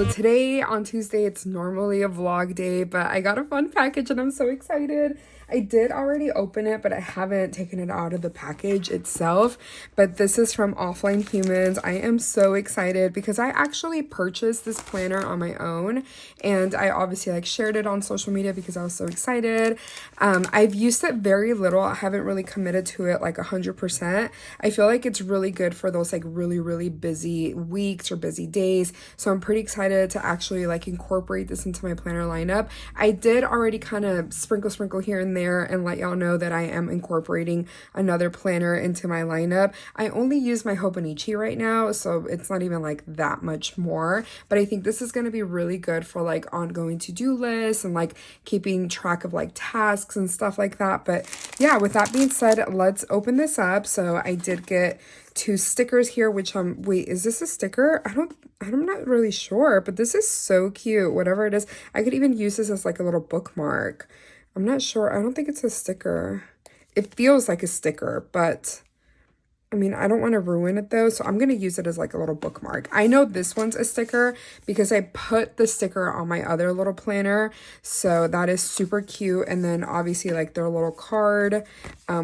today on Tuesday, it's normally a vlog day, but I got a fun package and I'm so excited. I did already open it, but I haven't taken it out of the package itself. But this is from Offline Humans. I am so excited because I actually purchased this planner on my own, and I obviously like shared it on social media because I was so excited. I've used it very little. I haven't really committed to it like 100%. I feel like it's really good for those like really busy weeks or busy days. So I'm pretty excited to actually like incorporate this into my planner lineup. I did already kind of sprinkle here and there and let y'all know that I am incorporating another planner into my lineup. I only use my Hobonichi right now, so it's not even like that much more, but I think this is going to be really good for like ongoing to-do lists and like keeping track of like tasks and stuff like that. But yeah, with that being said, let's open this up. So I did get 2 stickers here, which wait, is this a sticker? I'm not really sure, but this is so cute. Whatever it is, I could even use this as like a little bookmark. I'm not sure. I don't think it's a sticker. It feels like a sticker, but I mean, I don't want to ruin it though, so I'm going to use it as like a little bookmark. I know this one's a sticker because I put the sticker on my other little planner, so that is super cute. And then obviously like their little card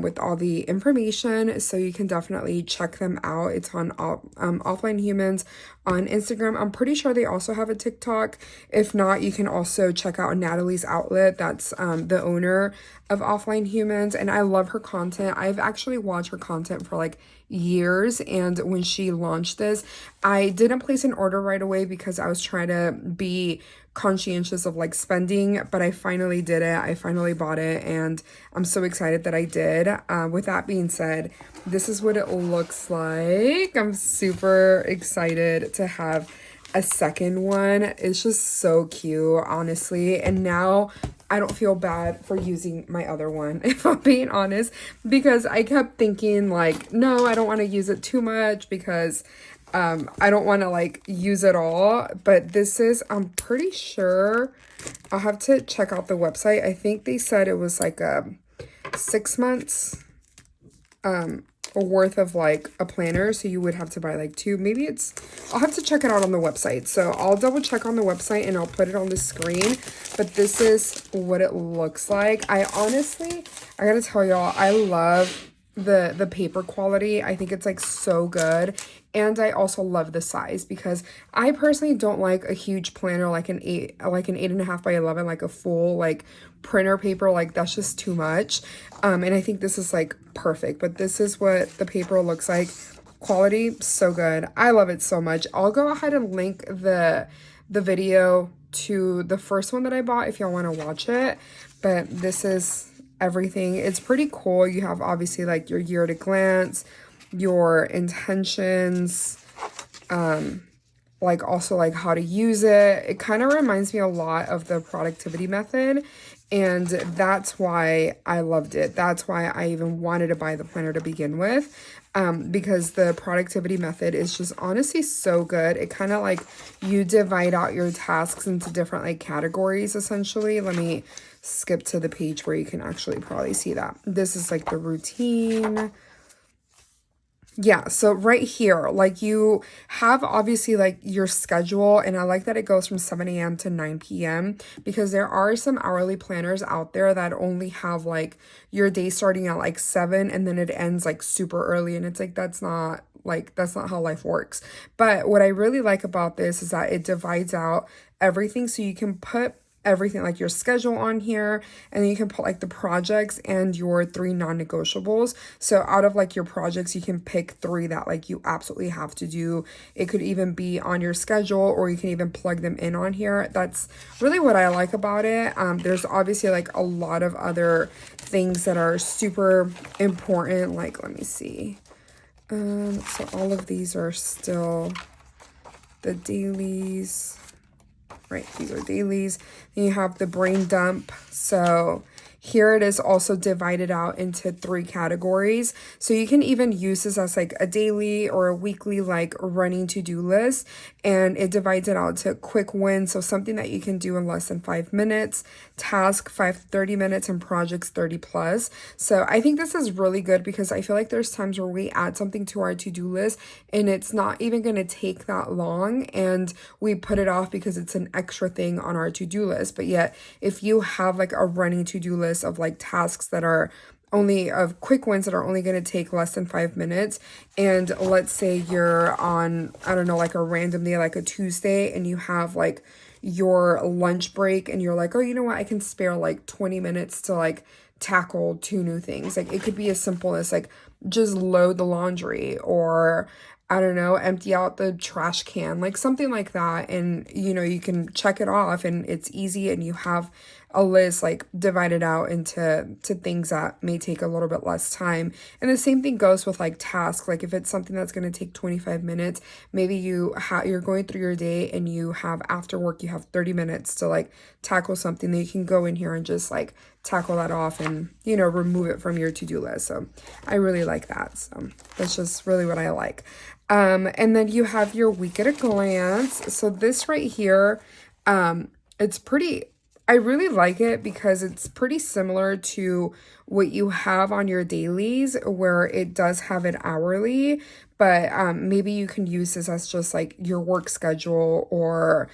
with all the information, so you can definitely check them out. It's on Offline Humans on Instagram. I'm pretty sure they also have a TikTok. If not, you can also check out Natalie's outlet. That's the owner of Offline Humans, and I love her content. I've actually watched her content for like years, and when she launched this, I didn't place an order right away because I was trying to be conscientious of like spending, but I finally did it. I finally bought it, and I'm so excited that I did. With that being said, this is what it looks like. I'm super excited to have a second one. It's just so cute, honestly. And now I don't feel bad for using my other one, if I'm being honest, because I kept thinking like, no, I don't want to use it too much because I don't want to like use it all. But this is, I'm pretty sure, I'll have to check out the website. I think they said it was like 6 months worth of like a planner, so you would have to buy like 2. Maybe it's, I'll have to check it out on the website, so I'll double check on the website and I'll put it on the screen. But this is what it looks like. I gotta tell y'all, I love the paper quality. I think it's like so good, and I also love the size because I personally don't like a huge planner like an 8.5 by 11, like a full like printer paper. Like that's just too much. And I think this is like perfect. But this is what the paper looks like. Quality so good. I love it so much. I'll go ahead and link the video to the first one that I bought if y'all want to watch it. But this is everything. It's pretty cool. You have obviously like your year at a glance, your intentions, like also like how to use it. It kind of reminds me a lot of the productivity method, and that's why I loved it. That's why I even wanted to buy the planner to begin with, because the productivity method is just honestly so good. It kind of like, you divide out your tasks into different like categories essentially. Let me skip to the page where you can actually probably see that. This is like the routine. Yeah, so right here, like you have obviously like your schedule, and I like that it goes from 7 a.m. to 9 p.m. because there are some hourly planners out there that only have like your day starting at like 7 and then it ends like super early, and it's like that's not how life works. But what I really like about this is that it divides out everything, so you can put everything like your schedule on here, and then you can put like the projects and your 3 non-negotiables. So out of like your projects, you can pick 3 that like you absolutely have to do. It could even be on your schedule, or you can even plug them in on here. That's really what I like about it. There's obviously like a lot of other things that are super important. Like, let me see. So all of these are still the dailies. Right, these are dailies. Then you have the brain dump. So here it is also divided out into 3 categories. So you can even use this as like a daily or a weekly like running to-do list, and it divides it out to quick wins, so something that you can do in less than 5 minutes, task 30 minutes, and projects 30 plus. So I think this is really good because I feel like there's times where we add something to our to-do list and it's not even going to take that long, and we put it off because it's an extra thing on our to-do list. But yet if you have like a running to-do list of like tasks that are only of quick wins that are only going to take less than 5 minutes, and let's say you're on, I don't know, like a random day, like a Tuesday, and you have like your lunch break and you're like, oh, you know what, I can spare like 20 minutes to like tackle 2 new things. Like it could be as simple as like just load the laundry, or I don't know, empty out the trash can, like something like that. And, you know, you can check it off and it's easy, and you have a list like divided out into things that may take a little bit less time. And the same thing goes with like tasks. Like if it's something that's going to take 25 minutes, maybe you're going through your day and you have after work, you have 30 minutes to like tackle something, that you can go in here and just like tackle that off and, you know, remove it from your to-do list. So I really like that. So that's just really what I like. And then you have your week at a glance. So this right here, it's pretty, I really like it because it's pretty similar to what you have on your dailies, where it does have it hourly, but maybe you can use this as just like your work schedule, or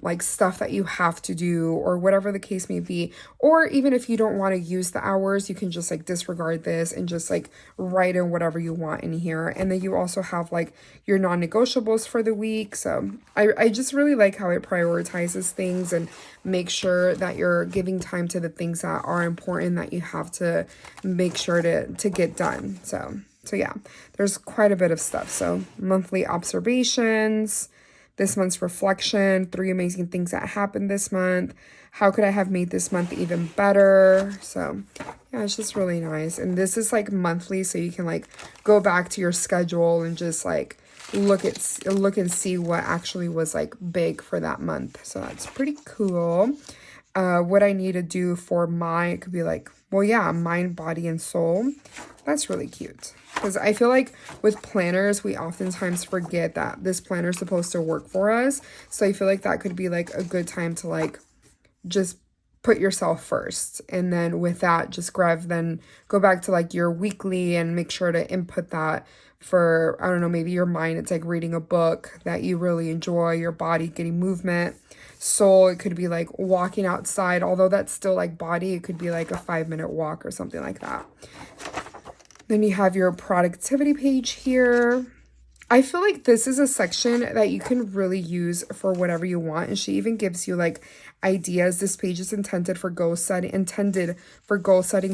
like stuff that you have to do, or whatever the case may be. Or even if you don't want to use the hours, you can just like disregard this and just like write in whatever you want in here. And then you also have like your non-negotiables for the week. So I just really like how it prioritizes things and make sure that you're giving time to the things that are important, that you have to make sure to get done. So yeah, there's quite a bit of stuff. So monthly observations, this month's reflection, 3 amazing things that happened this month. How could I have made this month even better? So yeah, it's just really nice. And this is like monthly, so you can like go back to your schedule and just like look and see what actually was like big for that month. So that's pretty cool. What I need to do for it could be like, well, yeah, mind, body, and soul. That's really cute. Because I feel like with planners, we oftentimes forget that this planner is supposed to work for us. So I feel like that could be like a good time to like just put yourself first. And then with that, just then go back to like your weekly and make sure to input that for, I don't know, maybe your mind, it's like reading a book that you really enjoy, your body getting movement. Soul, it could be like walking outside, although that's still like body, it could be like a 5-minute walk or something like that. Then you have your productivity page here. I feel like this is a section that you can really use for whatever you want. And she even gives you like ideas. This page is intended for goal setting,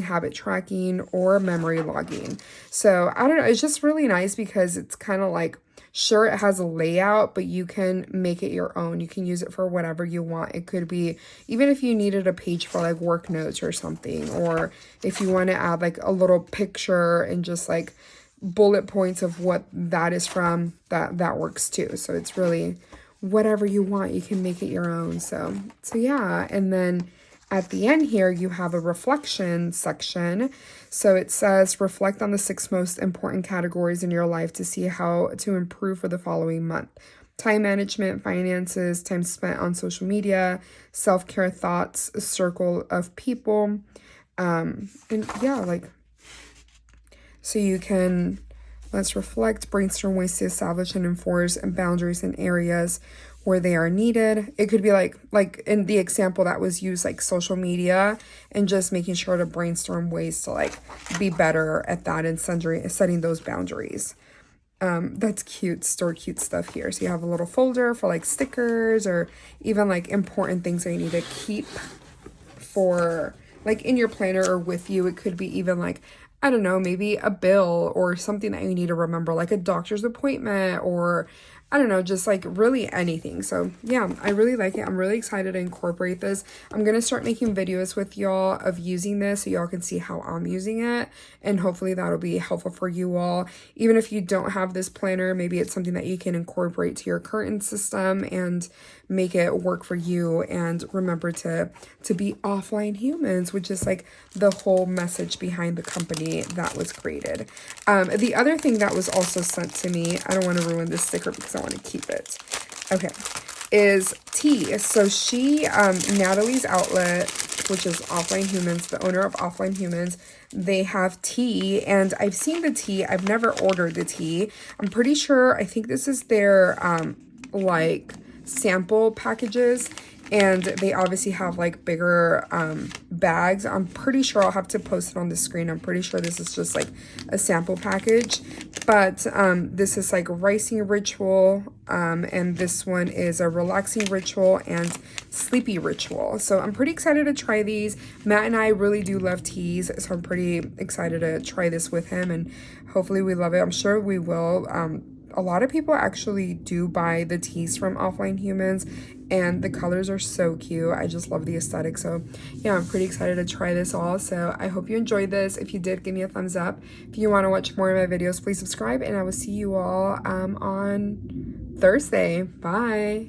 habit tracking, or memory logging. So I don't know, it's just really nice because it's kind of like, sure, it has a layout, but you can make it your own. You can use it for whatever you want. It could be, even if you needed a page for like work notes or something, or if you want to add like a little picture and just like bullet points of what that is from, that works too. So it's really whatever you want, you can make it your own. So yeah. And then at the end here, you have a reflection section. So it says, reflect on the 6 most important categories in your life to see how to improve for the following month. Time management, finances, time spent on social media, self-care thoughts, a circle of people. And yeah, like, so you can, let's reflect, brainstorm ways to establish and enforce boundaries in areas where they are needed. It could be like in the example that was used, like social media, and just making sure to brainstorm ways to like be better at that and setting those boundaries. That's cute. Store cute stuff here. So you have a little folder for like stickers, or even like important things that you need to keep for like in your planner or with you. It could be even like, I don't know, maybe a bill or something that you need to remember, like a doctor's appointment, or I don't know, just like really anything. So yeah, I really like it. I'm really excited to incorporate this. I'm going to start making videos with y'all of using this so y'all can see how I'm using it. And hopefully that'll be helpful for you all. Even if you don't have this planner, maybe it's something that you can incorporate to your current system and make it work for you. And remember to be offline humans, which is like the whole message behind the company that was created. The other thing that was also sent to me, I don't want to ruin this sticker because I want to keep it. Okay, is tea. So she, Natalie's Outlet, which is Offline Humans, the owner of Offline Humans, they have tea, and I've seen the tea. I've never ordered the tea. I'm pretty sure, I think this is their, like, sample packages, and they obviously have, like, bigger, bags. I'm pretty sure I'll have to post it on the screen. I'm pretty sure this is just, like, a sample package, but, this is, like, Ricing Ritual, and this one is a Relaxing Ritual and Sleepy Ritual. So I'm pretty excited to try these. Matt and I really do love teas, so I'm pretty excited to try this with him, and hopefully we love it. I'm sure we will. A lot of people actually do buy the teas from Offline Humans, and the colors are so cute. I just love the aesthetic. So yeah, I'm pretty excited to try this all. So I hope you enjoyed this. If you did, give me a thumbs up. If you want to watch more of my videos, please subscribe, and I will see you all on Thursday. Bye.